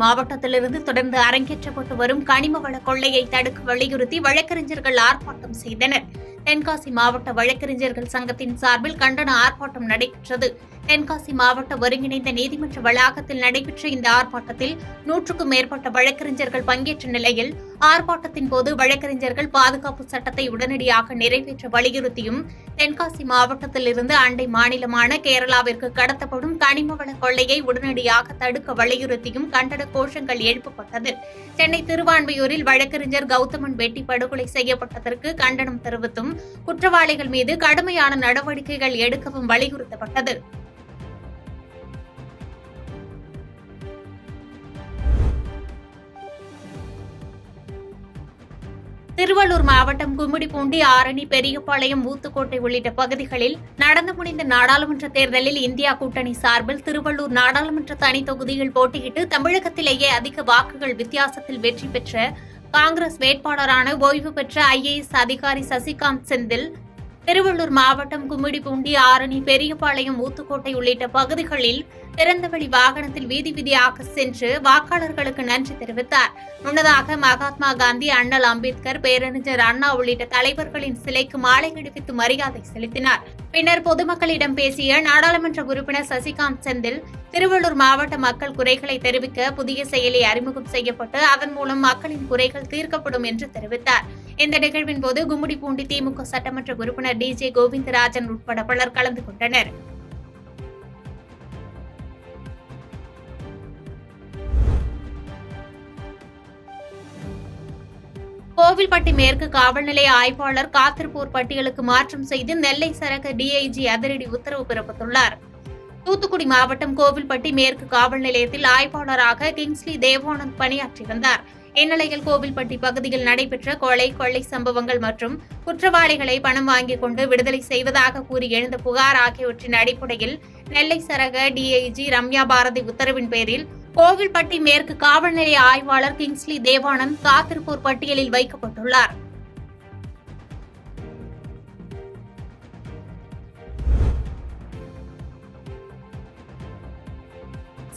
மாவட்டத்திலிருந்து தொடர்ந்து அரங்கேற்றப்பட்டு வரும் கனிம வள கொள்ளையை தடுக்க வலியுறுத்தி வழக்கறிஞர்கள் ஆர்ப்பாட்டம் செய்தனர். தென்காசி மாவட்ட வழக்கறிஞர்கள் சங்கத்தின் சார்பில் கண்டன ஆர்ப்பாட்டம் நடைபெற்றது. தென்காசி மாவட்ட ஒருங்கிணைந்த நீதிமன்ற வளாகத்தில் நடைபெற்ற இந்த ஆர்ப்பாட்டத்தில் 100க்கும் மேற்பட்ட வழக்கறிஞர்கள் பங்கேற்ற நிலையில் ஆர்ப்பாட்டத்தின் போது வழக்கறிஞர்கள் பாதுகாப்பு சட்டத்தை உடனடியாக நிறைவேற்ற வலியுறுத்தியும் தென்காசி மாவட்டத்திலிருந்து அண்டை மாநிலமான கேரளாவிற்கு கடத்தப்படும் கனிம வள கொள்ளையை உடனடியாக தடுக்க வலியுறுத்தியும் கண்டன கோஷங்கள் எழுப்பப்பட்டது. சென்னை திருவான்மியூரில் வழக்கறிஞர் கௌதமன் வெட்டி படுகொலை செய்யப்பட்டதற்கு கண்டனம் தெரிவித்தும் குற்றவாளிகள் மீது கடுமையான நடவடிக்கைகள் எடுக்கவும் வலியுறுத்தப்பட்டது. திருவள்ளூர் மாவட்டம் கும்மிடிப்பூண்டி, ஆரணி, பெரியபாளையம், ஊத்துக்கோட்டை உள்ளிட்ட பகுதிகளில் நடந்து முடிந்த நாடாளுமன்ற தேர்தலில் இந்தியா கூட்டணி சார்பில் திருவள்ளூர் நாடாளுமன்ற தனி தொகுதியில் போட்டியிட்டு தமிழகத்திலேயே அதிக வாக்குகள் வித்தியாசத்தில் வெற்றி பெற்ற காங்கிரஸ் வேட்பாளரான ஓய்வு பெற்ற IAS அதிகாரி சசிகாந்த் செந்தில் திருவள்ளூர் மாவட்டம் கும்மிடிப்பூண்டி, ஆரணி, பெரியபாளையம், ஊத்துக்கோட்டை உள்ளிட்ட பகுதிகளில் திறந்தவெளி வாகனத்தில் வீதி வீதியாக சென்று வாக்காளர்களுக்கு நன்றி தெரிவித்தார். முன்னதாக மகாத்மா காந்தி, அண்ணல் அம்பேத்கர், பேரறிஞர் அண்ணா உள்ளிட்ட தலைவர்களின் சிலைக்கு மாலை அணிவித்து மரியாதை செலுத்தினார். பின்னர் பொதுமக்களிடம் பேசிய நாடாளுமன்ற உறுப்பினர் சசிகாந்த் செந்தில், திருவள்ளூர் மாவட்ட மக்கள் குறைகளை தெரிவிக்க புதிய செயலி அறிமுகம் செய்யப்பட்டு அதன் மூலம் மக்களின் குறைகள் தீர்க்கப்படும் என்று தெரிவித்தார். இந்த நிகழ்வின் போது கும்மிடிப்பூண்டி திமுக சட்டமன்ற உறுப்பினர் DJ கோவிந்தராஜன் உட்பட பலர் கலந்து கொண்டனர். கோவில்பட்டி மேற்கு காவல் நிலைய ஆய்வாளர் காத்திருப்போர் பட்டியலுக்கு மாற்றம் செய்து நெல்லை சரக DIG அதிரடி உத்தரவு பிறப்பித்துள்ளார். தூத்துக்குடி மாவட்டம் கோவில்பட்டி மேற்கு காவல் நிலையத்தில் ஆய்வாளராக கிங்ஸ்லி தேவானந்த் பணியாற்றி வந்தார். இந்நிலையில் கோவில்பட்டி பகுதியில் நடைபெற்ற கொள்ளை சம்பவங்கள் மற்றும் குற்றவாளிகளை பணம் வாங்கிக் கொண்டு விடுதலை செய்வதாக கூறி எழுந்த புகார் ஆகியவற்றின் அடிப்படையில் நெல்லை சரக DIG ரம்யா பாரதி உத்தரவின் பேரில் கோவில்பட்டி மேற்கு காவல் நிலைய ஆய்வாளர் கிங்ஸ்லி தேவானந்த் காத்திருப்போர் பட்டியலில் வைக்கப்பட்டுள்ளார்.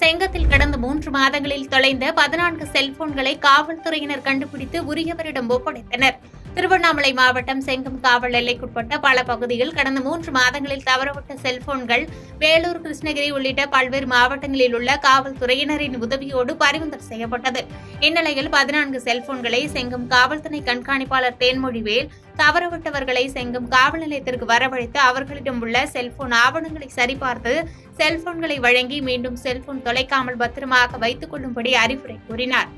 செங்கத்தில் கடந்த 3 மாதங்களில் தொலைந்த 14 செல்போன்களை காவல்துறையினர் கண்டுபிடித்து உரியவரிடம் ஒப்படைத்தனர். திருவண்ணாமலை மாவட்டம் செங்கம் காவல் எல்லைக்குட்பட்ட பல பகுதியில் கடந்த 3 மாதங்களில் தவறவிட்ட செல்போன்கள் வேலூர், கிருஷ்ணகிரி உள்ளிட்ட பல்வேறு மாவட்டங்களில் உள்ள காவல்துறையினரின் உதவியோடு பறிமுதல் செய்யப்பட்டது. இந்நிலையில் 14 செல்போன்களை செங்கம் காவல் துணை கண்காணிப்பாளர் தேன்மொழிவேல் தவறவிட்டவர்களை செங்கம் காவல் நிலையத்திற்கு வரவழைத்து அவர்களிடம் உள்ள செல்போன் ஆவணங்களை சரிபார்த்து செல்போன்களை வழங்கி மீண்டும் செல்போன் தொலைக்காமல் பத்திரமாக வைத்துக் கொள்ளும்படி அறிவுரை கூறினார்.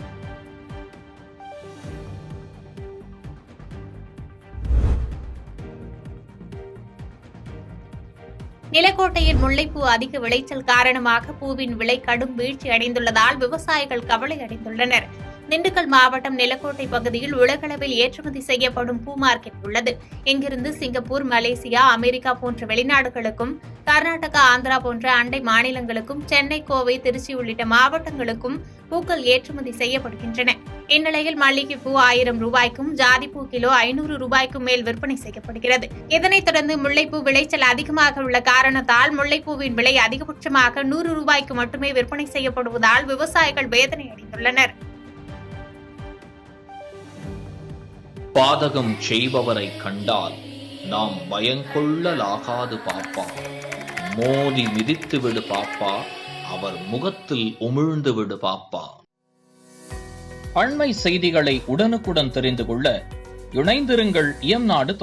நிலக்கோட்டையில் முல்லைப்பூ அதிக விளைச்சல் காரணமாக பூவின் விலை கடும் வீழ்ச்சி அடைந்துள்ளதால் விவசாயிகள் கவலை அடைந்துள்ளனர். திண்டுக்கல் மாவட்டம் நிலக்கோட்டை பகுதியில் உலகளவில் ஏற்றுமதி செய்யப்படும் பூ மார்க்கெட் உள்ளது. இங்கிருந்து சிங்கப்பூர், மலேசியா, அமெரிக்கா போன்ற வெளிநாடுகளுக்கும், கர்நாடகா, ஆந்திரா போன்ற அண்டை மாநிலங்களுக்கும், சென்னை, கோவை, திருச்சி உள்ளிட்ட மாவட்டங்களுக்கும் பூக்கள் ஏற்றுமதி செய்யப்படுகின்றன. இந்நிலையில் மல்லிகைப்பூ 1000 ரூபாய்க்கும், ஜாதிப்பூ கிலோ 500 ரூபாய்க்கும் மேல் விற்பனை செய்யப்படுகிறது. இதனைத் தொடர்ந்து முல்லைப்பூ விளைச்சல் அதிகமாக உள்ள காரணத்தால் முல்லைப்பூவின் விலை அதிகபட்சமாக 100 ரூபாய்க்கு மட்டுமே விற்பனை செய்யப்படுவதால் விவசாயிகள் வேதனை அடைந்துள்ளனர். பாதகம் செய்பவரை கண்டால் நாம் பயங்கொள்ளலாகாது பாப்பா, மோதி மிதித்து விடு பாப்பா, அவர் முகத்தில் உமிழ்ந்து விடு பாப்பா. அண்மை செய்திகளை உடனுக்குடன் தெரிந்து கொள்ள இணைந்திருங்கள் இயம்நாடு